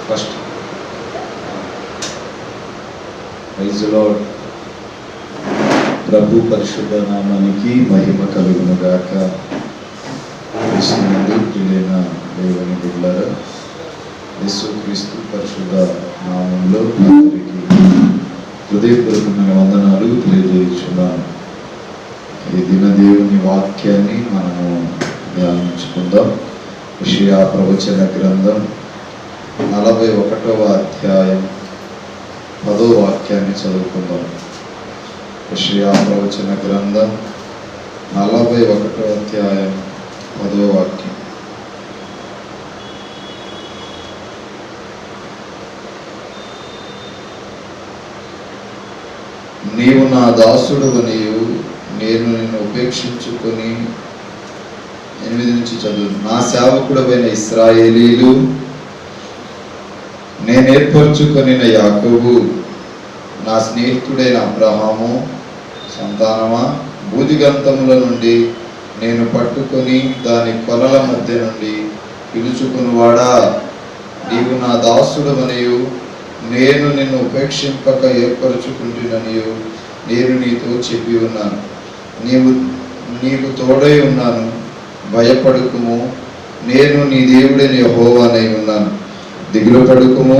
First praise the Lord. ప్రభు పరిశుద్ధ నామానికి మహిమ కలుగును గాక. క్రీస్తునందు ప్రియులైన దేవుని బిడ్డలారా, యేసుక్రీస్తు పరిశుద్ధ నామంలో అందరికీ హృదయపూర్వకమైన వందనాలు తెలియజేస్తున్నాను. ఈ దిన దేవుని వాక్యాన్ని మనము ధ్యానించుకుందాం. యెషయా ప్రవచన గ్రంథం 41వ అధ్యాయం 10వ వాక్యాన్ని చదువుకుందాం. యెషయా ప్రవచన గ్రంథం 41వ అధ్యాయం 10వ వాక్యం. నీవు నా దాసుడవనియు నేను నిన్ను ఉపేక్షించుకొని 8 నుంచి చదువు. నా సేవకుడవైన ఇశ్రాయేలీలు, నేను ఏర్పరచుకొనిన యాకోబు, నా స్నేహితుడైన అబ్రహాము సంతానమా, భూదిగంతముల నుండి నేను పట్టుకొని దాని కొలల మధ్య నుండి పిలుచుకునివాడా, నీవు నా దాసుడవనియు నేను నిన్ను ఉపేక్షింపక ఏర్పరచుకుంటుననియు నేను నీతో చెప్పి ఉన్నాను. నీకు తోడై ఉన్నాను, భయపడుకుము, నేను నీ దేవుడైన యెహోవానై ఉన్నాను. దిగులు పడుకుము,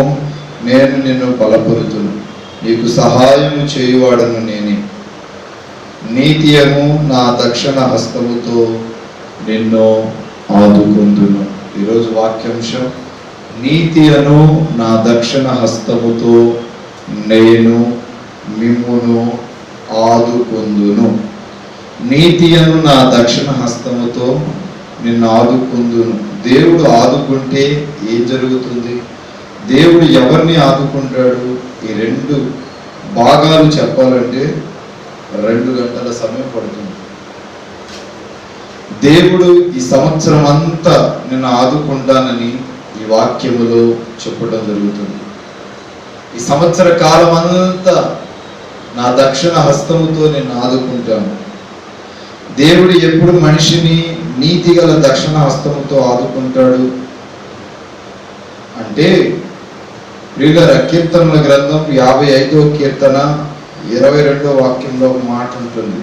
నేను నిన్ను బలపరుతును, నీకు సహాయము చేయువాడను నేనే. నీతియము నా దక్షిణ హస్తముతో నిన్ను ఆదుకుందును. ఈరోజు వాక్యాంశం, నీతియను నా దక్షిణ హస్తముతో నేను మిమ్మును ఆదుకుందును. నీతియను నా దక్షిణ హస్తముతో నిన్ను ఆదుకుందును. దేవుడు ఆదుకుంటే ఏం జరుగుతుంది? దేవుడు ఎవరిని ఆదుకుంటాడు? ఈ 2 భాగాలు చెప్పాలంటే 2 గంటల సమయం పడుతుంది. దేవుడు ఈ సంవత్సరం అంతా నిన్ను ఆదుకుంటానని ఈ వాక్యములో చెప్పడం జరుగుతుంది. ఈ సంవత్సర కాలం అంతా నా దక్షిణ హస్తముతో నేను ఆదుకుంటాను. దేవుడు ఎప్పుడు మనిషిని నీతిగల దక్షిణ హస్తముతో ఆదుకుంటాడు అంటే, ప్రియుల కీర్తనల గ్రంథం 55వ కీర్తన 22వ వాక్యంలో ఒక మాట ఉంటుంది.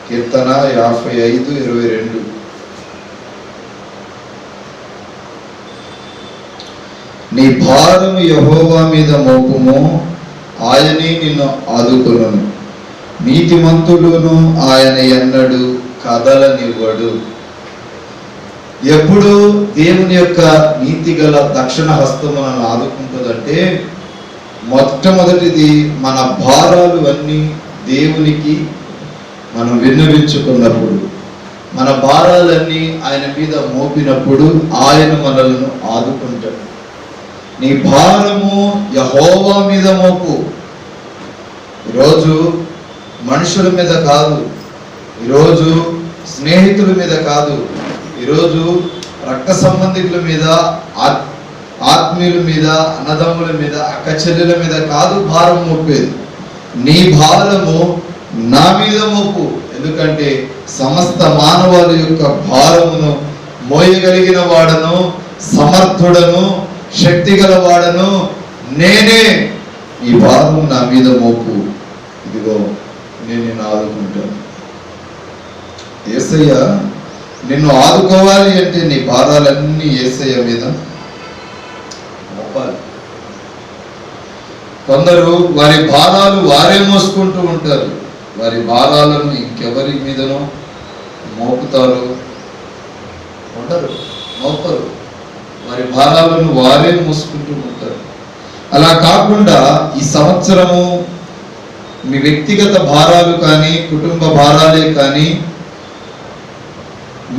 కీర్తన 55:22. నీ భారము యెహోవా మీద మోపుము, ఆయనే నిన్ను ఆదుకొనును. నీతిమంతుడును ఆయన ఎన్నడు కదలనివ్వడు. ఎప్పుడు దేవుని యొక్క నీతి గల దక్షిణ హస్తము మనల్ని ఆదుకుంటుందంటే, మొట్టమొదటిది మన భారాలు అన్నీ దేవునికి మనం విన్నవించుకున్నప్పుడు, మన భారాలన్నీ ఆయన మీద మోపినప్పుడు ఆయన మనల్ని ఆదుకుంటాడు. నీ భారము యెహోవా మీద మోపు. ఈరోజు మనుషుల మీద కాదు, ఈరోజు స్నేహితుల మీద కాదు, ఈరోజు రక్త సంబంధికుల మీద, ఆత్మీయుల మీద, అన్నదమ్ముల మీద, అక్క చెల్లెల మీద కాదు భారం మోపేది. నీ భారము నా మీద మోపు. ఎందుకంటే సమస్త మానవాళి యొక్క భారమును మోయగలిగిన వాడను, సమర్థుడను, శక్తి గల వాడను నేనే. ఈ భారం నా మీద మోపు, ఇదిగో నేను నిన్ను ఆదుకుంటాను. యేసయ్య నిన్ను ఆదుకోవాలి అంటే నీ భారాలన్నీ యేసయ్య మీద మోపాలి. కొందరు వారి భారాలు వారే మోసుకుంటూ ఉంటారు. వారి భారాలను ఇంకెవరి మీదనో మోపుతారు ఉండరు, మోపరు. వారి భారాలను వారే మోసుకుంటూ ఉంటారు. అలా కాకుండా ఈ సంవత్సరము మీ వ్యక్తిగత భారాలు కానీ, కుటుంబ భారాలే కానీ,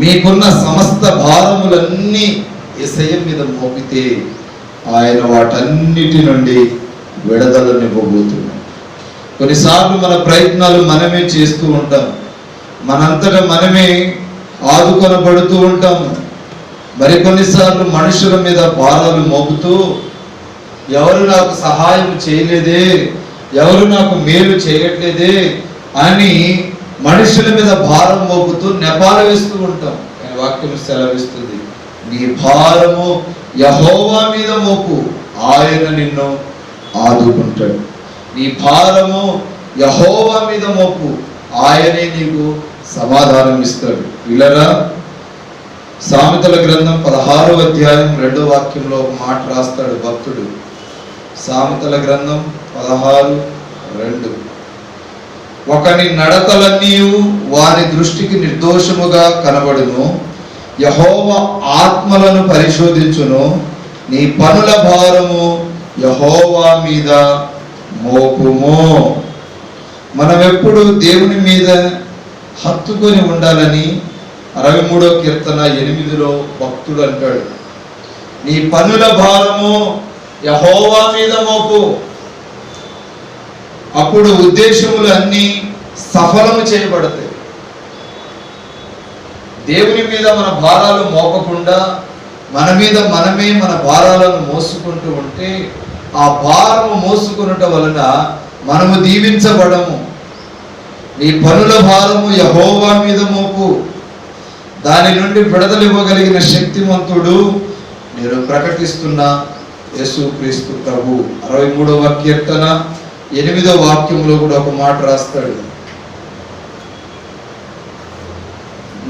మీకున్న సమస్త భారములన్నీ యేసయ్య మీద మోపితే ఆయన వాటన్నిటి నుండి విడుదలనివ్వబోతున్నాడు. కొన్నిసార్లు మన ప్రయత్నాలు మనమే చేస్తూ ఉంటాం, మనంతటా మనమే ఆదుకొనబడుతూ ఉంటాము. మరికొన్నిసార్లు మనుషుల మీద భారాలు మోపుతూ, ఎవరు నాకు సహాయం చేయలేదే, ఎవరు నాకు మేలు చేయట్లేదే అని మనుషుల మీద భారం మోపుతూ నెపాలు వేస్తూ ఉంటాం. కానీ వాక్యం సెలవిస్తుంది, నీ భారము యెహోవా మీద మోపు, ఆయన నిన్ను ఆదుకుంటాడు. నీ భారము యెహోవా మీద మోపు, ఆయనే నీకు సమాధానం ఇస్తాడు. పిల్లరా, సామెతల గ్రంథం 16వ అధ్యాయం 2వ వాక్యంలో ఒక మాట రాస్తాడు భక్తుడు. సామెతల గ్రంథం 16:2. ఒకని నడతలన్నీ వాని దృష్టికి నిర్దోషముగా కనబడును, యెహోవా ఆత్మలను పరిశోధించును, నీ పనుల భారము యెహోవా మీద మోపుము. మనం ఎప్పుడు దేవుని మీద హత్తుకొని ఉండాలని 63వ కీర్తన 8లో భక్తుడు అంటాడు, నీ పనుల భారము యెహోవా మీద మోపు. అప్పుడు ఉద్దేశములు అన్నీ సఫలము చేయబడతాయి. దేవుని మీద మన భారాలు మోపకుండా మన మీద మనమే మన భారాలను మోసుకుంటూ ఉంటే ఆ భారము మోసుకున్నట వలన మనము దీవించబడము. నీ పనుల భారము యెహోవా మీద మోపు, దాని నుండి విడుదల ఇవ్వగలిగిన శక్తిమంతుడు నేను ప్రకటిస్తున్న యేసుక్రీస్తు ప్రభు. 63వ కీర్తన 8వ వాక్యంలో కూడా ఒక మాట రాస్తాడు,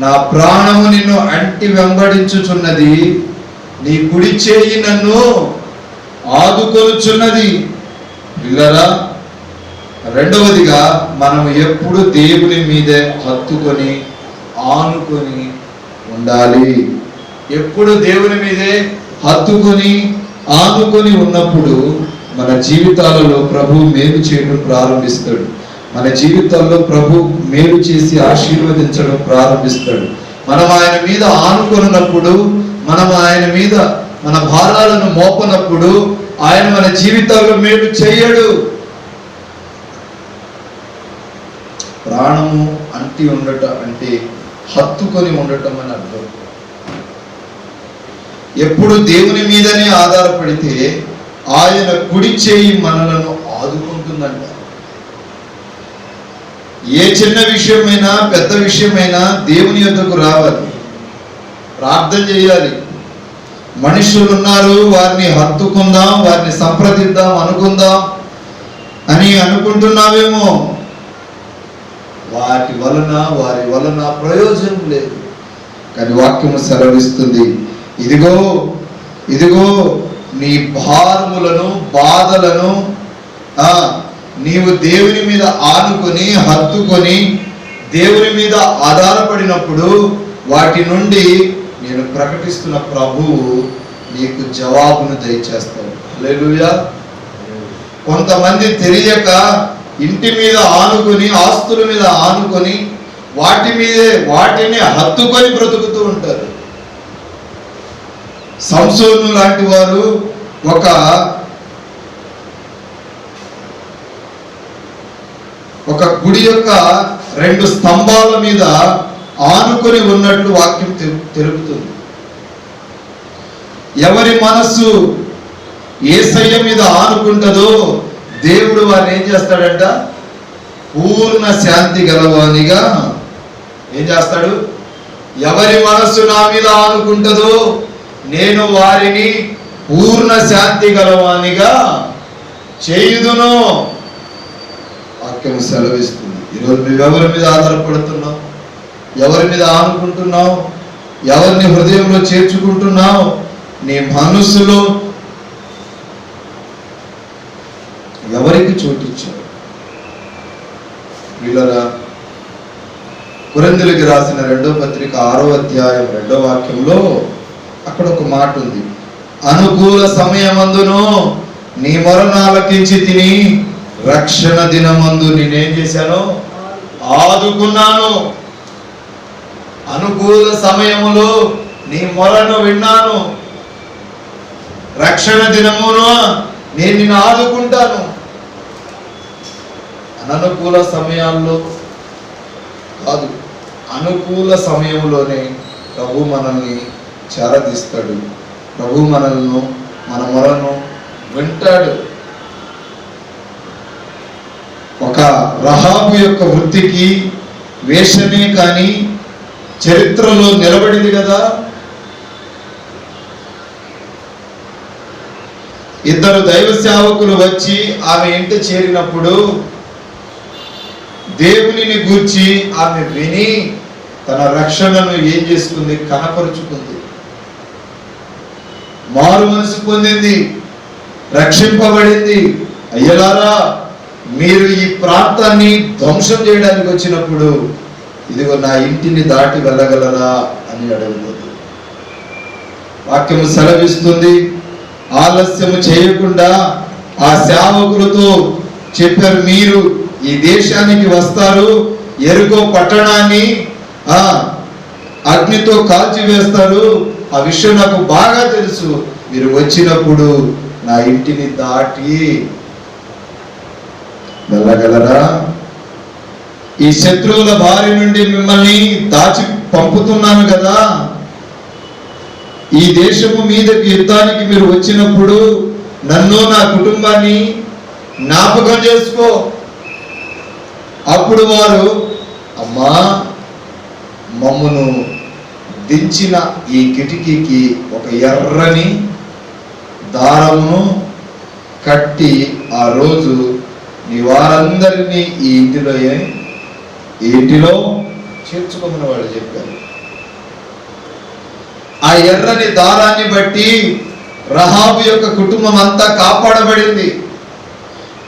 నా ప్రాణము నిన్ను అంటి వెంబడించుచున్నది, నీ కుడి చేయి నన్ను ఆదుకొనుచున్నది. పిల్లరా, రెండవదిగా మనము ఎప్పుడు దేవుని మీదే హత్తుకొని ఆనుకొని ఉండాలి. ఎప్పుడు దేవుని మీదే హత్తుకొని ఆనుకొని ఉన్నప్పుడు మన జీవితాలలో ప్రభు మేలు చేయడం ప్రారంభిస్తాడు. మన జీవితాల్లో ప్రభు మేలు చేసి ఆశీర్వదించడం ప్రారంభిస్తాడు. మనం ఆయన మీద ఆనుకొన్నప్పుడు, మనం ఆయన మీద మన భారాలను మోపనప్పుడు ఆయన మన జీవితాల్లో మేలు చేయడు. ప్రాణము అంటి ఉండటం అంటే హత్తుకొని ఉండటం అని అర్థం. ఎప్పుడు దేవుని మీదనే ఆధారపడితే ఆయన కుడి చేయి మనలను ఆదుకుంటుందంట. ఏ చిన్న విషయమైనా పెద్ద విషయమైనా దేవుని యొద్దకు రావాలి, ప్రార్థన చేయాలి. మనుషులు ఉన్నారు, వారిని హత్తుకుందాం, వారిని సంప్రదిద్దాం, అనుకుందాం అని అనుకుంటున్నావేమో, వారి వలన ప్రయోజనం లేదు. కానీ వాక్యము సెలవిస్తుంది, ఇదిగో ఇదిగో నీ భారములను బాధలను నీవు దేవుని మీద ఆనుకొని హత్తుకొని దేవుని మీద ఆధారపడినప్పుడు వాటి నుండి నేను ప్రకటిస్తున్న ప్రభువు నీకు జవాబును దయచేస్తాడు. హల్లెలూయా. కొంతమంది తెలియక ఇంటి మీద ఆనుకొని, ఆస్తుల మీద ఆనుకొని వాటిని హత్తుకొని బ్రతుకుతూ ఉంటారు. సంసోను లాంటి వారు ఒక గుడి యొక్క 2 స్తంభాల మీద ఆనుకొని ఉన్నట్లు వాక్యం తెలుపుతుంది. ఎవరి మనస్సు యేసయ్య మీద ఆనుకుంటుందో దేవుడు వారిని ఏం చేస్తాడంట, పూర్ణ శాంతి గలవానిగా ఏం చేస్తాడు. ఎవరి మనస్సు నా మీద ఆనుకుంటుందో నేను వారిని పూర్ణ శాంతి గలవానిగా చేయుదును. వాక్యం సెలవిస్తుంది. ఈరోజు నువ్వెవరి మీద ఆధారపడుతున్నావు, ఎవరి మీద ఆనుకుంటున్నావు, ఎవరిని హృదయంలో చేర్చుకుంటున్నావు, నీ మనస్సులో ఎవరికి చోటిచ్చావు? వీళ్ళరా, కొరింథీయులకు రాసిన 2వ పత్రిక 6వ అధ్యాయం 2వ వాక్యంలో అక్కడ ఒక మాట ఉంది, అనుకూల సమయమందును నీ మొరను ఆలకించి తిని రక్షణ దినమందు నేనేం చేశాను, ఆదుకున్నాను. అనుకూల సమయములో నీ మొరను విన్నాను, రక్షణ దినమును నేను నిన్ను ఆదుకుంటాను. అననుకూల సమయాల్లో కాదు, అనుకూల సమయంలోనే ప్రభు మనల్ని చేరదీస్తాడు. ప్రభు మన మొరను వింటాడు. ఒక రహాబు యొక్క వృత్తికి వేషమే కానీ చరిత్రలో నిలబడింది కదా. ఇద్దరు దైవ సేవకులు వచ్చి ఆమె ఇంట చేరినప్పుడు దేవునిని గూర్చి ఆమె విని తన రక్షణను ఏం చేసుకుంది? కనపరుచుకుంది. మారు మనసు పొందింది, రక్షింపబడింది. అయ్యలారా, మీరు ఈ ప్రాంతాన్ని ధ్వంసం చేయడానికి వచ్చినప్పుడు ఇదిగో నా ఇంటిని దాటి వెళ్ళగలరా అని అడుగుతుంది. వాక్యము సెలవిస్తుంది, ఆలస్యము చేయకుండా ఆ సేవకులతో చెప్పారు, మీరు ఈ దేశానికి వస్తారు, ఎరుకో పట్టణాన్ని అగ్నితో కాల్చివేస్తారు, ఆ విషయం నాకు బాగా తెలుసు. మీరు వచ్చినప్పుడు నా ఇంటిని దాటి వెళ్ళగలరా? ఈ శత్రువుల బారి నుండి మిమ్మల్ని దాచి పంపుతున్నాను కదా. ఈ దేశము మీదకి యుద్ధానికి మీరు వచ్చినప్పుడు నన్ను, నా కుటుంబాన్ని జ్ఞాపకం చేసుకో. అప్పుడు వారు, అమ్మా, మమ్మను దించిన ఈ కిటికీకి ఒక ఎర్రని దారమును కట్టి ఆ రోజు నీ వారందరినీ ఈ ఇంటిలో చేర్చుకోమని వాళ్ళు చెప్పారు. ఆ ఎర్రని దారాన్ని బట్టి రహాబు యొక్క కుటుంబం అంతా కాపాడబడింది.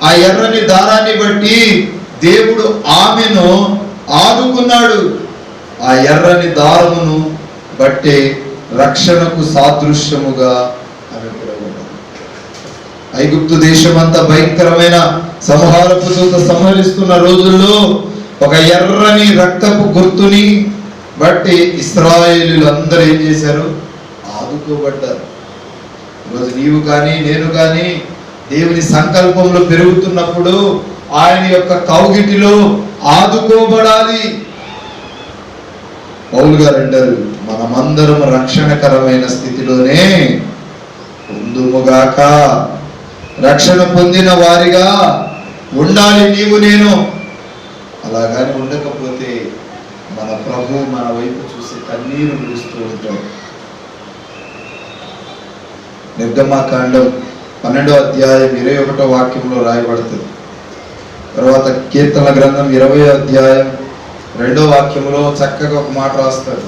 ఆ ఎర్రని దారాన్ని బట్టి దేవుడు ఆమెను ఆదుకున్నాడు. ఆ ఎర్రని దారమును బట్టే రక్షణకు సాదృశ్యముగా ఆమె పిలువబడింది. ఐగుప్తు దేశం అంతా భయంకరమైన సంహారపు దూత సంహరిస్తున్న రోజుల్లో ఒక ఎర్రని రక్తపు గుర్తుని బట్టి ఇశ్రాయేలీయులు అందరూ ఏం చేశారు? ఆదుకోబడ్డారు. ఈరోజు నీవు కానీ నేను కానీ దేవుని సంకల్పంలో పెరుగుతున్నప్పుడు ఆయన యొక్క కౌగిటిలో ఆదుకోబడాలి. పౌలు గారు అంటారు, మనమందరం రక్షణకరమైన స్థితిలోనే ఉందుముగాక. రక్షణ పొందిన వారిగా ఉండాలి నీవు నేను. అలాగాని ఉండకపోతే మన ప్రభు మన వైపు చూసి కన్నీరు విడుస్తూ ఉంటాడు. నిర్గమాకాండం 12వ అధ్యాయం 21వ వాక్యంలో రాయబడుతుంది. తర్వాత కీర్తన గ్రంథం 20వ అధ్యాయం 2వ వాక్యంలో చక్కగా ఒక మాట రాస్తాడు.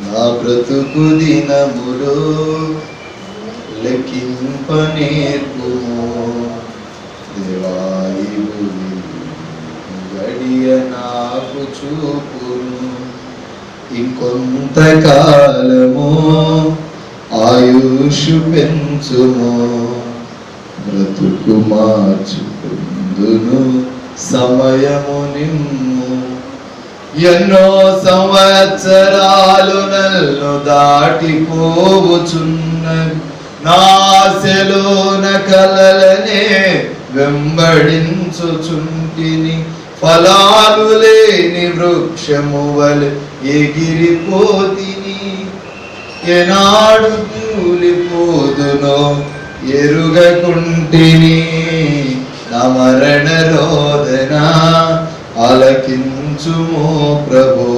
నా బ్రతుకు దినములో లెక్కింప నేర్పుము, దేవాయువు గడియ నాకు చూపును, ఇంకొంతకాలము ఆయుష్ పెంచుము, బ్రతుకు మార్చుకుందును సమయము నిమ్ము. ఎన్నో సంవత్సరాలు నన్ను దాటిపోవుచున్నవి, నాశలోన కలలనే వెంబడించుచుంటిని, ఫలాలు లేని వృక్షము వలె ఎగిరిపోతిని, ఎనాడు కూలిపోదునో ఎరుగకుంటిని, నా మరణ రోదన ఆలకించుమో ప్రభో,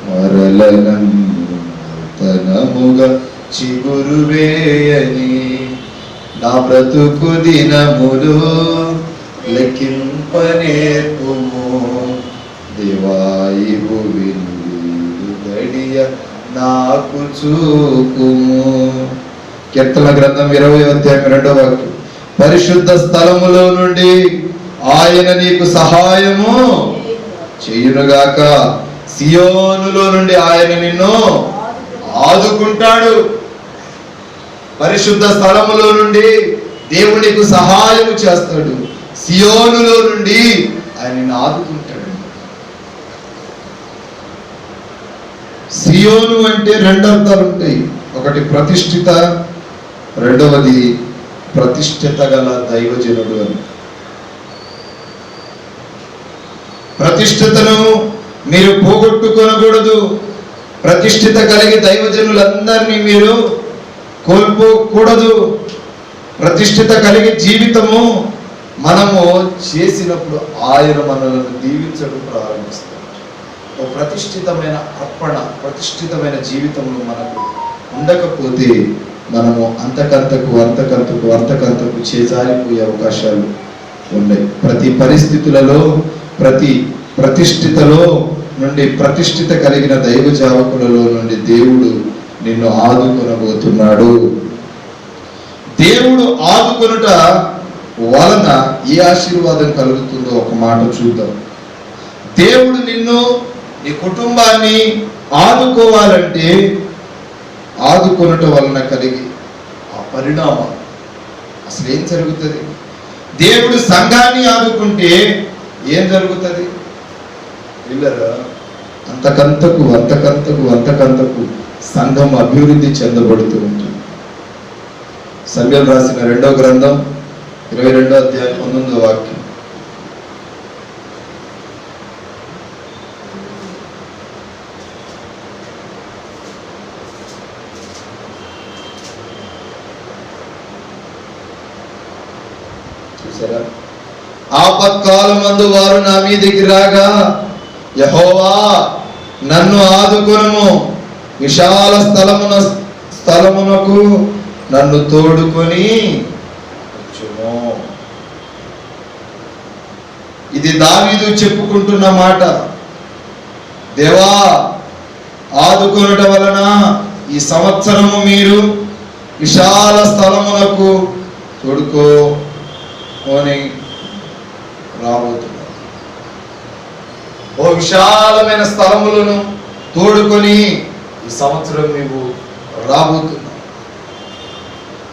మరలనంతనముగా చిగురు వేయని, నా బ్రతుకు దినములు లెక్కింప నేర్పుము, దేవాయివు గడియ నాకు చూపుము. కీర్తన గ్రంథం 20వ అధ్యాయం 2వ వాక్యం, పరిశుద్ధ స్థలములో నుండి ఆయన నీకు సహాయము చేయునుగాక, సియోనులో నుండి ఆయన నిన్ను ఆదుకుంటాడు. పరిశుద్ధ స్థలములో నుండి దేవునికి సహాయము చేస్తాడు, సియోనులో నుండి ఆయన నిన్ను ఆదుకుంటాడు. సియోను అంటే 2 అర్థాలు ఉంటాయి. ఒకటి ప్రతిష్ఠిత, రెండవది ప్రతిష్ఠిత గల దైవజనుడు అని. ప్రతిష్ఠితను మీరు పోగొట్టుకోనకూడదు. ప్రతిష్ఠిత కలిగి దైవజనులందరినీ మీరు కోల్పోకూడదు. ప్రతిష్ఠిత కలిగి జీవితము మనము చేసినప్పుడు ఆయన మనల్ని దీవించడం ప్రారంభిస్తాడు. ఓ ప్రతిష్ఠితమైన అర్పణ, ప్రతిష్ఠితమైన జీవితంలో మనకు ఉండకపోతే మనము అంతకంతకు చేజారిపోయే అవకాశాలు ఉన్నాయి. ప్రతి పరిస్థితులలో, ప్రతి ప్రతిష్ఠితలో నుండి, ప్రతిష్ఠిత కలిగిన దైవ జావకులలో నుండి దేవుడు నిన్ను ఆదుకొనబోతున్నాడు. దేవుడు ఆదుకొనుట వలన ఏ ఆశీర్వాదం కలుగుతుందో ఒక మాట చూద్దాం. దేవుడు నిన్ను, నీ కుటుంబాన్ని ఆదుకోవాలంటే ఆదుకొనుట వలన కలిగి ఆ పరిణామం అసలు ఏం జరుగుతుంది? దేవుడు సంఘాన్ని ఆదుకుంటే ఏం జరుగుతుంది? పిల్లరా, అంతకంతకు సంఘం అభివృద్ధి చెందబడుతూ ఉంటుంది. సమూయేలు రాసిన 2వ గ్రంథం 22వ అధ్యాయం 19వ వాక్యం. చూసారా? ఆపత్కాలమందు వారు నా మీదికి రాగా, యెహోవా నన్ను ఆదుకొనుము, విశాల స్థలమునకు నన్ను తోడుకొని వచ్చుము. ఇది దావీదు చెప్పుకుంటున్న మాట. దేవా, ఆదుకొనుట వలన ఈ సంవత్సరము మీరు విశాల స్థలమునకు తోడుకొని రాబోతున్నారు. ఓ విశాలమైన స్థలములను తోడుకొని ఈ సంవత్సరం నీవు రాబోతున్నావు.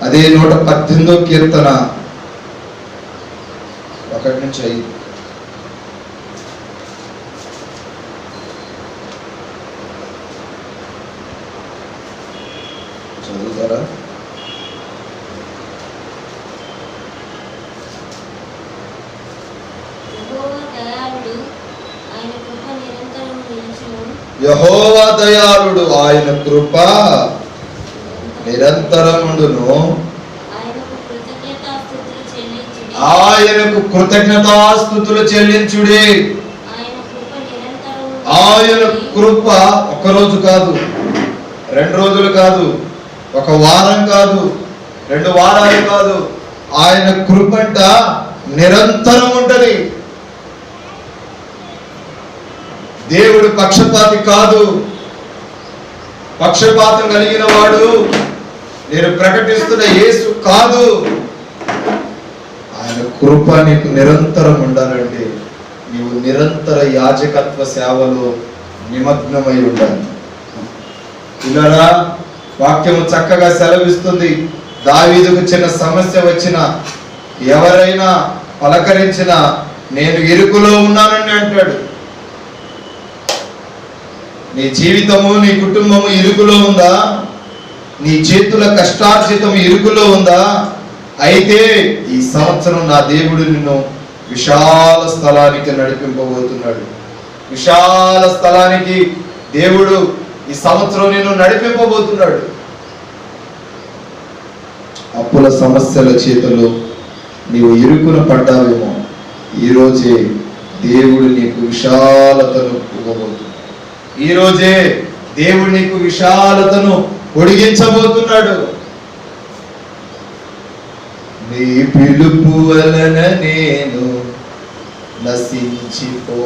అదే 118వ కీర్తన 1-5. చదువుతారా? యెహోవా దయాళుడు, ఆయన కృప నిరంతరముండును. ఆయనకు కృతజ్ఞతాస్తుతులు చెల్లించుడే. ఆయన కృప ఒక రోజు కాదు, 2 రోజులు కాదు, ఒక వారం కాదు, 2 వారాలు కాదు. ఆయన కృపంట నిరంతరం ఉంటది. దేవుడు పక్షపాతి కాదు. పక్షపాతం కలిగిన వాడు నేను ప్రకటిస్తున్న యేసు కాదు. ఆయన కృప నీకు నిరంతరం ఉండాలంటే నీవు నిరంతర యాజకత్వ సేవలో నిమగ్నమై ఉండాలి. ఇలా వాక్యము చక్కగా సెలవిస్తుంది. దావీదుకు చిన్న సమస్య వచ్చినా, ఎవరైనా పలకరించినా నేను ఇరుకులో ఉన్నానని అంటాడు. నీ జీవితము, నీ కుటుంబము ఇరుకులో ఉందా? నీ చేతుల కష్టార్జితం ఇరుకులో ఉందా? అయితే ఈ సంవత్సరం నా దేవుడు నిన్ను విశాల స్థలానికి నడిపింపబోతున్నాడు. విశాల స్థలానికి దేవుడు ఈ సంవత్సరం నిన్ను నడిపింపబోతున్నాడు. అప్పుల సమస్యల చేతులు నీవు ఇరుకున పడ్డావేమో, ఈరోజే దేవుడు నీకు విశాలతను ఇవ్వబోతున్నాడు. ఈరోజే దేవుడు నీకు విశాలతను పొడిగించబోతున్నాడు. నీ పిలుపు వలన నేను నశించిపోలేదు,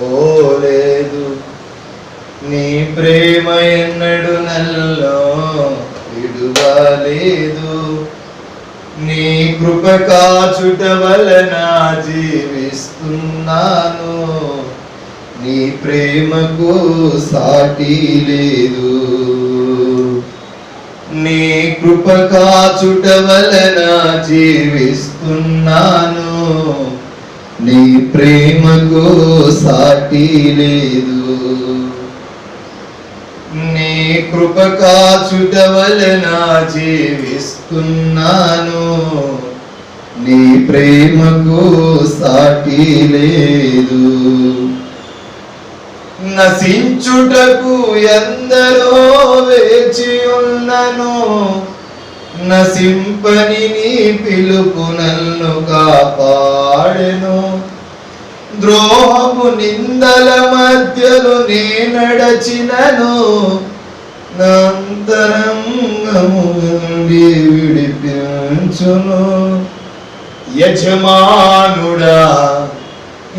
నీ ప్రేమ ఎన్నడు నల్లో విడువలేదు, నీ కృప కాచుట వలన జీవిస్తున్నాను, నీ ప్రేమకు సాటి లేదు, నీ కృప కాచుట వలన జీవిస్తున్నాను, నీ ప్రేమకు సాటి లేదు, నీ కృప కాచుట వలన జీవిస్తున్నాను, నీ ప్రేమకు సాటి లేదు. నశించుటకు ఎందరో వేచి ఉన్నను, నశింపని నీ పిలుపు నన్ను కాపాడెను, ద్రోహపు నిందల మధ్యలో నే నడచినను, నాంతరంగము నుండి విడిపించును. యజమానుడా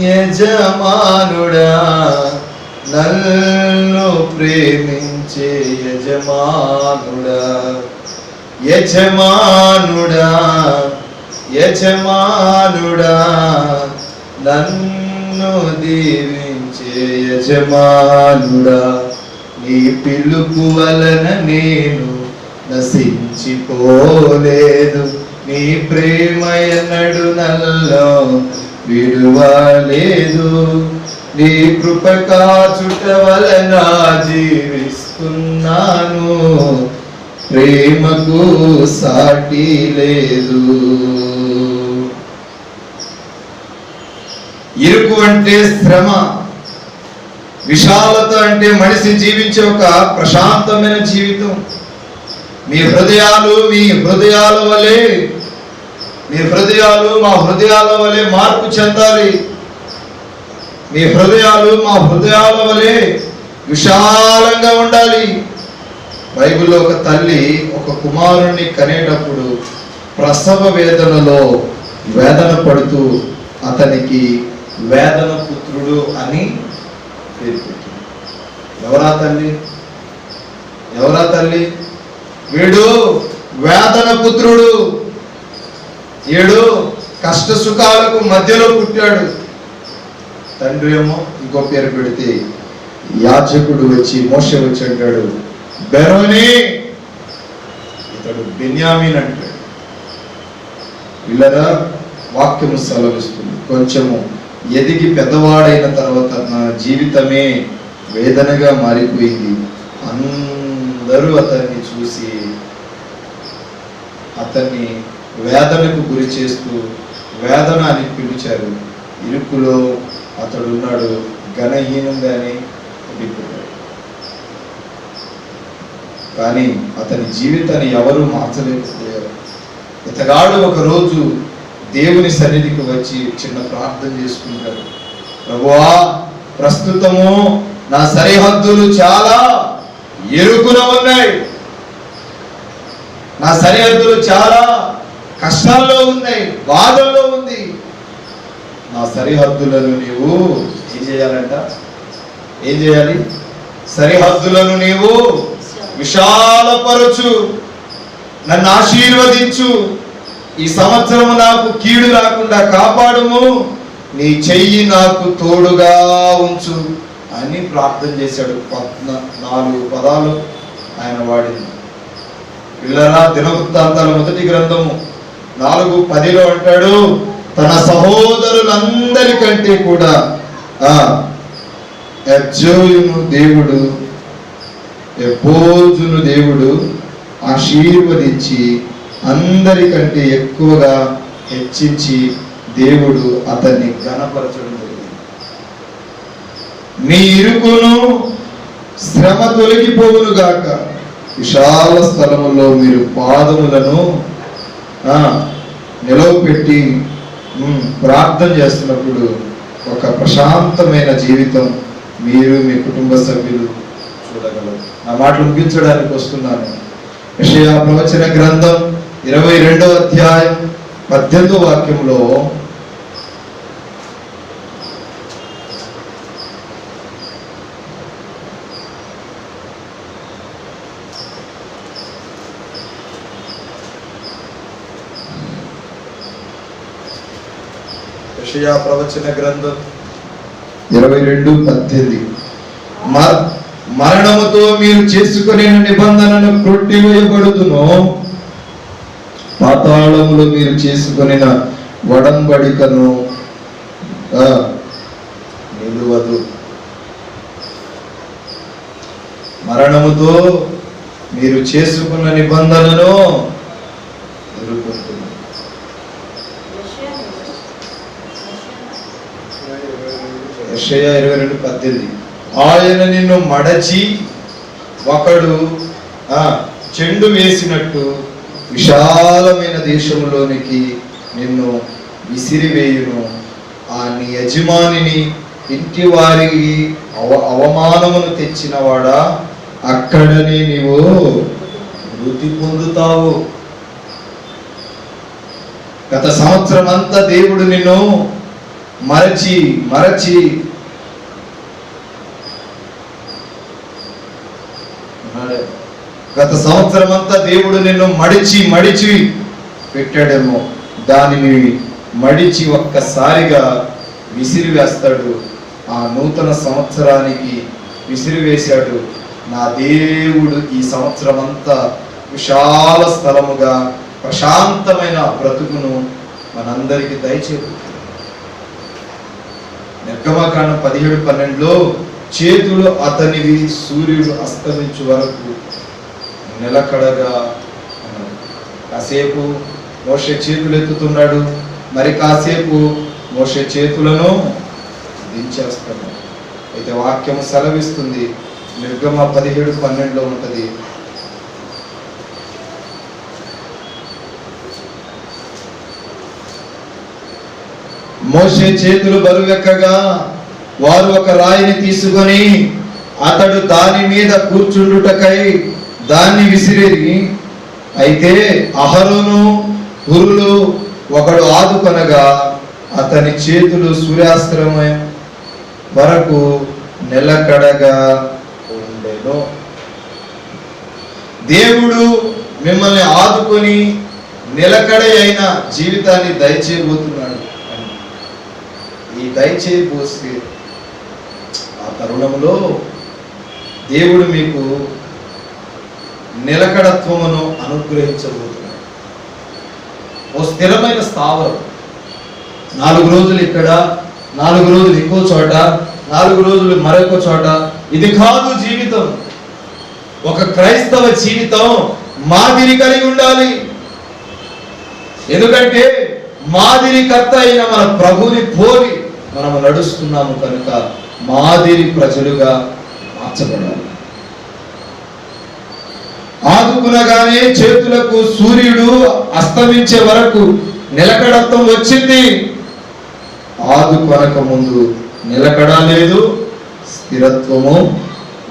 యజమానుడా నన్ను ప్రేమించే యజమానుడా, యజమానుడా యజమానుడా నన్ను దీవించే యజమానుడా, నీ పిలుపు వలన నేను నశించిపోలేదు, నీ ప్రేమ ఎన్నడు నల్లో విడువలేదు, నీ కృప కాచుట వలన జీవిస్తున్నాను, ప్రేమకు సాటి లేదు. ఇరుకు అంటే శ్రమ, విశాలత అంటే మనిషి జీవించే ఒక ప్రశాంతమైన జీవితం. మీ హృదయాలు మా హృదయాల వలె మార్పు చెందాలి. మీ హృదయాలు మా హృదయాల వలె విశాలంగా ఉండాలి. బైబిల్లో ఒక తల్లి ఒక కుమారుణ్ణి కనేటప్పుడు ప్రసవ వేదనలో వేదన పడుతూ అతనికి వేదన పుత్రుడు అని పేరు పెట్టింది. ఎవరా తల్లి? వీడు వేదన పుత్రుడు, వీడు కష్ట సుఖాలకు మధ్యలో పుట్టాడు. తండ్రి ఏమో ఇంకో పేరు పెడితే యాజకుడు వచ్చి మోషే వచ్చి అంటాడు, బెరోని, ఇతడు బెన్యామీన్ అంటాడు. వీళ్ళరా వాక్యము సెలవిస్తుంది, కొంచెము ఎదిగి పెద్దవాడైన తర్వాత నా జీవితమే వేదనగా మారిపోయింది. అందరూ అతన్ని చూసి అతన్ని వేదనకు గురి చేస్తూ వేదన అని పిలిచారు. ఇరుకులో అతడు ఉన్నాడు, ఘనహీనంగానే ఉండిపోయాడు. కానీ అతని జీవితాన్ని ఎవరూ మార్చలేకపోయారు. ఇతగాడు ఒక రోజు దేవుని సన్నిధికి వచ్చి చిన్న ప్రార్థన చేసుకుంటాడు. ప్రభువా, ప్రస్తుతము నా సరిహద్దులు చాలా ఇరుకున ఉన్నాయి, నా సరిహద్దులు చాలా కష్టాల్లో ఉన్నాయి, బాధల్లో ఉంది. నా సరిహద్దులను నీవు ఏం చేయాలంట? ఏం చేయాలి? సరిహద్దులను నీవు విశాలపరచు, నన్ను ఆశీర్వదించు, ఈ సంవత్సరము నాకు కీడు రాకుండా కాపాడుము, నీ చెయ్యి నాకు తోడుగా ఉంచు అని ప్రార్థన చేశాడు. 4 పదాలు ఆయన వాడింది. పిల్లరా, దినవృత్తాంతాల 1వ గ్రంథము 4:10 అంటాడు, తన సహోదరులందరికంటే కూడా ఎబ్బోజును దేవుడు ఆశీర్వదించి అందరికంటే ఎక్కువగా హెచ్చించి దేవుడు అతన్ని ఘనపరచడం జరిగింది. మీ ఇరుకును శ్రమ తొలగిపోవును గాక, విశాల స్థలములో మీరు పాదములను నిలవపెట్టి ప్రార్థన చేస్తున్నప్పుడు ఒక ప్రశాంతమైన జీవితం మీరు మీ కుటుంబ సభ్యులు చూడగలరు. నా మాటలు ముగించడానికి వస్తున్నాను. యెషయా ప్రవచన గ్రంథం 22వ అధ్యాయం 18వ వాక్యంలో యెషయా ప్రవచన గ్రంథం 22:18 మరణముతో మీరు చేసుకునే నిబంధనను కొట్టివేయబడుదును, పాతాళములో మీరు చేసుకున్న వడంబడికను నిలువదు. మరణముతో మీరు చేసుకున్న నిబంధనను ఎదుర్కొంటున్నారు. యెషయా 22:18 ఆయన నిన్ను మడచి ఒకడు చెండు వేసినట్టు విశాలమైన దేశంలోనికి నిన్ను విసిరివేయును, నీ యజమానిని ఇంటి వారికి అవమానమును తెచ్చినవాడా, అక్కడనే నీవు వృద్ధి పొందుతావు. గత సంవత్సరం అంతా దేవుడు నిన్ను మరచి గత సంవత్సరం అంతా దేవుడు నిన్ను మడిచి పెట్టాడేమో. దానిని మడిచి ఒక్కసారిగా విసిరివేస్తాడు. ఆ నూతన సంవత్సరానికి విసిరివేశాడు. నా దేవుడు ఈ సంవత్సరం అంతా విశాల స్థలముగా ప్రశాంతమైన బ్రతుకును మనందరికీ దయచేయబోతున్నాడు. నిర్గమకాండం 17:12లో చేతులు అతనివి సూర్యుడు అస్తమించు వరకు నిలకడగా ఉన్నాడు. కాసేపు మోషే చేతులు ఎత్తుతున్నాడు, మరి కాసేపు మోషే చేతులను దించేస్తున్నాడు. అయితే వాక్యము సెలవిస్తుంది, నిర్గమ 17:12లో ఉంటది, మోషే చేతులు బరువెక్కగా వారు ఒక రాయిని తీసుకొని అతడు దాని మీద కూర్చుండుటకై దాన్ని విసిరేది. అయితే అహరోను హురులు ఒకడు ఆదుకొనగా అతని చేతులు సూర్యాస్తమయం వరకు నిలకడగా ఉండెను. దేవుడు మిమ్మల్ని ఆదుకొని నిలకడ అయిన జీవితాన్ని దయచేయబోతున్నాడు. ఈ దయచేయబోసే ఆ తరుణంలో దేవుడు మీకు నిలకడత్వమును అనుగ్రహించబోతున్నాడు. ఓ స్థిరమైన స్థావరం, 4 రోజులు ఇక్కడ, 4 రోజులు ఇంకో చోట, 4 రోజులు మరొక చోట. ఇది కాదు జీవితం. ఒక క్రైస్తవ జీవితం మాదిరి కలిగి ఉండాలి. ఎందుకంటే మాదిరికర్త అయిన మన ప్రభుని పోలి మనము నడుస్తున్నాము కనుక మాదిరి ప్రజలుగా మార్చబడాలి. ఆదుకునగానే చేతులకు సూర్యుడు అస్తమించే వరకు నిలకడత్వం వచ్చింది. ఆదుకొనక ముందు నిలకడ లేదు, స్థిరత్వము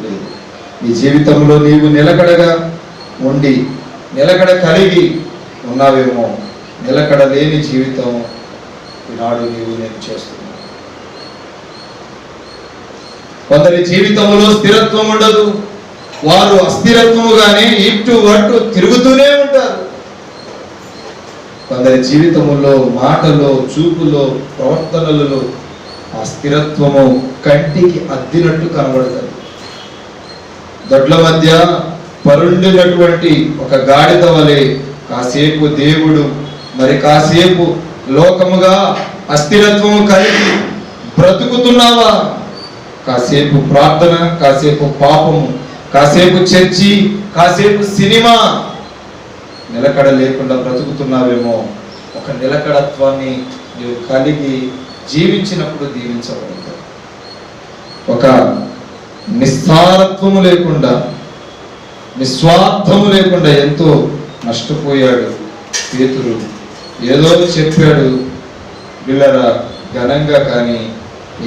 లేదు. నీ జీవితంలో నీవు నిలకడగా ఉండి నిలకడ కలిగి ఉన్నావేమో. నిలకడ లేని జీవితం ఈనాడు నేను చేస్తున్నాను. కొందరి జీవితంలో స్థిరత్వం ఉండదు. వారు అస్థిరత్వముగానే ఇటు అటు తిరుగుతూనే ఉంటారు. కొందరి జీవితంలో మాటలో, చూపులో, ప్రవర్తనలలో ఆ స్థిరత్వము కంటికి అద్దినట్టు కనబడుతుంది. దొడ్ల మధ్య పరుండినటువంటి ఒక గాడిద వలె కాసేపు దేవుడు, మరి కాసేపు లోకముగా అస్థిరత్వము కలిగి బ్రతుకుతున్నావా? కాసేపు ప్రార్థన, కాసేపు పాపము, కాసేపు చర్చి, కాసేపు సినిమా. నిలకడ లేకుండా బ్రతుకుతున్నావేమో. ఒక నిలకడత్వాన్ని నీవు కలిగి జీవించినప్పుడు దీవించబడతావు. ఒక నిస్సారత్వము లేకుండా, నిస్వార్థము లేకుండా ఎంతో నష్టపోయాడు పేతురు. ఏదో చెప్పాడు పిల్లరా ఘనంగా, కానీ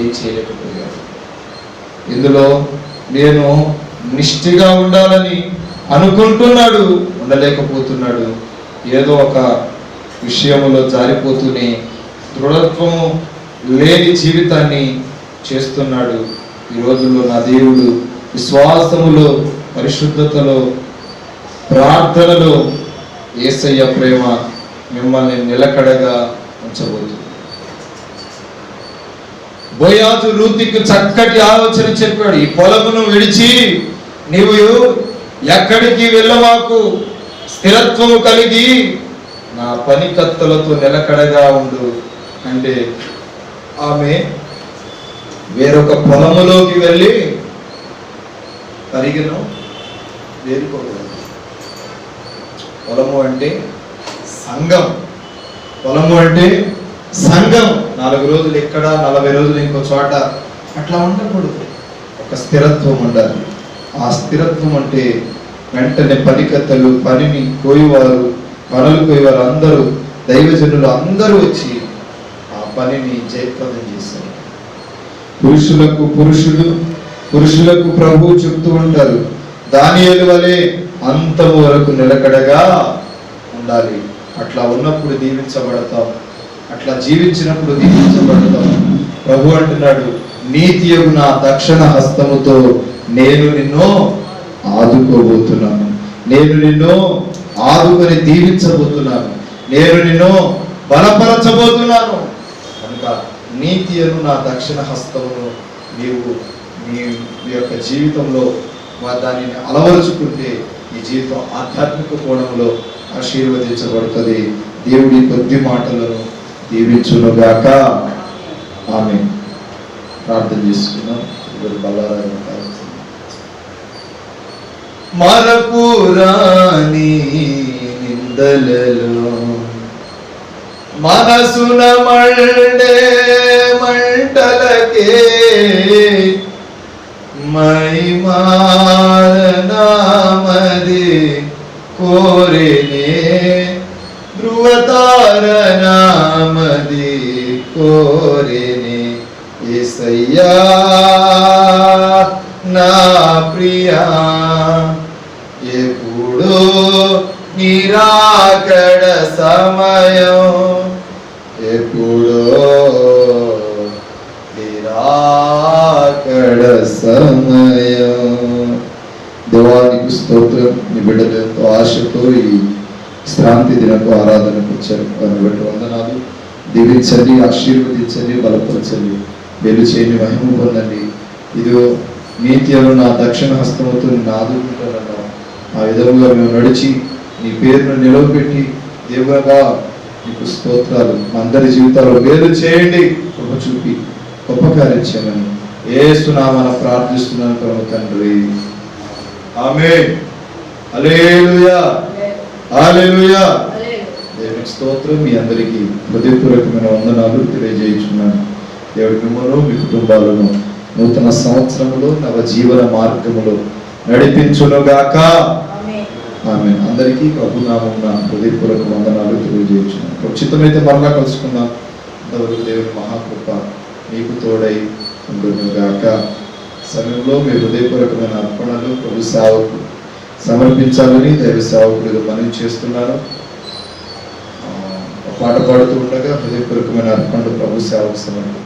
ఏం చేయలేకపోయాడు. ఇందులో నేను నిష్ఠగా ఉండాలని అనుకుంటున్నాడు, ఉండలేకపోతున్నాడు. ఏదో ఒక విషయములో జారిపోతూనే దృఢత్వము లేని జీవితాన్ని చేస్తున్నాడు. ఈ రోజుల్లో నా దేవుడు విశ్వాసములో, పరిశుద్ధతలో, ప్రార్థనలో యేసయ్య ప్రేమ మిమ్మల్ని నిలకడగా ఉంచబోతుంది. బోయాజు రూతుకు చక్కటి ఆలోచన చెప్పాడు. ఈ పొలమును విడిచి నీవు ఎక్కడికి వెళ్ళమాకు, స్థిరత్వము కలిగి నా పనికత్తలతో నిలకడగా ఉండు అంటే ఆమె వేరొక పొలములోకి వెళ్ళి పరిగెను వేరుకోగలదు. పొలము అంటే సంఘం. పొలము అంటే సంఘం. 4 రోజులు ఇక్కడ, 40 రోజులు ఇంకో చోట అట్లా ఉండకూడదు. ఒక స్థిరత్వం ఉండాలి. ఆ స్థిరత్వం అంటే వెంటనే పనికత్తలు, పనిని కోయేవారు, పనులు కోయేవారు అందరూ, దైవజనులు అందరూ వచ్చి ఆ పనిని జయప్రదం చేశారు. పురుషులకు ప్రభు చెప్తూ ఉంటారు, దానియేలు వలె అంతము వరకు నిలకడగా ఉండాలి. అట్లా ఉన్నప్పుడు దీవించబడతాం, అట్లా జీవించినప్పుడు దీవించబడతాం. ప్రభు అంటున్నాడు, నీతియగు నా దక్షిణ హస్తముతో నేను నిన్ను ఆదుకోబోతున్నాను, నేను నిన్ను ఆదుకొని దీవించబోతున్నాను, నేను నిన్ను బలపరచబోతున్నాను. కనుక నీతియను నా దక్షిణ హస్తమును నీవు నీ యొక్క జీవితంలో దానిని అలవరుచుకుంటే ఈ జీవితం ఆధ్యాత్మిక కోణంలో ఆశీర్వదించబడుతుంది. దేవుడి కొద్ది మాటలను దీవించునుగాక. ఆమె ప్రార్థన చేసుకున్నాం. మరపురాని నిందలలో మనసున మండే మంటలకే మహిమానమది కోరేనే, ధృవతారనామది కోరేనే. యేసయ్యా నా ప్రియా, ఎప్పుడో నిరాకడ సమయం, ఎప్పుడో నిరాకడ సమయం. దేవానికి స్తోత్రం. నీ బిడ్డలు ఎంతో ఆశతో ఈ శ్రాంతి దినపు ఆరాధనకు వచ్చారు. వారిని బట్టి వందనాలు. దీవించండి, ఆశీర్వదించండి, బలపరచండి, మేలు చేయండి, మహిమ పొందండి. ఇదిగో నీతియను నా దక్షిణ హస్తముతో నిన్ను ఆదుకుంటానన్నావు. ఆ విధంగా మేము నడిచి నీ పేరును నిలవపెట్టి దేవుగా నీకు స్తోత్రాలు. మా అందరి జీవితాల్లో మేలు చేయండి, కృప చూపి గొప్ప కార్యం చేయమని యేసునామమున ప్రార్థిస్తున్నాను పరమ తండ్రి. ఆమేన్. హల్లెలూయా, హల్లెలూయా. దేవునికి స్తోత్రం. మీ అందరికీ హృదయపూర్వకమైన వందనాలు తెలియజేయుచున్నాను. దేవుడి మిమ్మల్ని మీ కుటుంబాలను నూతన సంవత్సరంలో నవ జీవన మార్గములో నడిపించునుగాక. ఆమేన్. అందరికీ ప్రభునామమున హృదయపూర్వక వందనాలు తెలియజేయుచున్నాను. ఉచితమైతే మరలా కలుసుకుందాం. అంతవరకు దేవుని మహాకృప మీకు తోడై ఉండునుగాక. సమయంలో మీ హృదయపూర్వకమైన అర్పణలు ప్రభు సేవకు సమర్పించాలని దైవ సేవకుడిగా మనవి చేస్తున్నాను. పాట పాడుతూ ఉండగా హృదయపూర్వకమైన అర్పణలు ప్రభు సేవకు సమర్పి.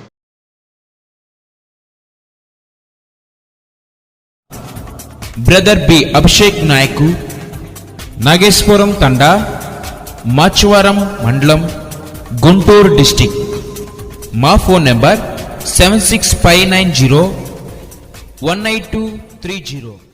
బ్రదర్ బి అభిషేక్ నాయకు, నాగేశ్వరం తండా, మాచువరం మండలం, గుంటూరు డిస్టిక్. మా ఫోన్ నెంబర్ 7659018230.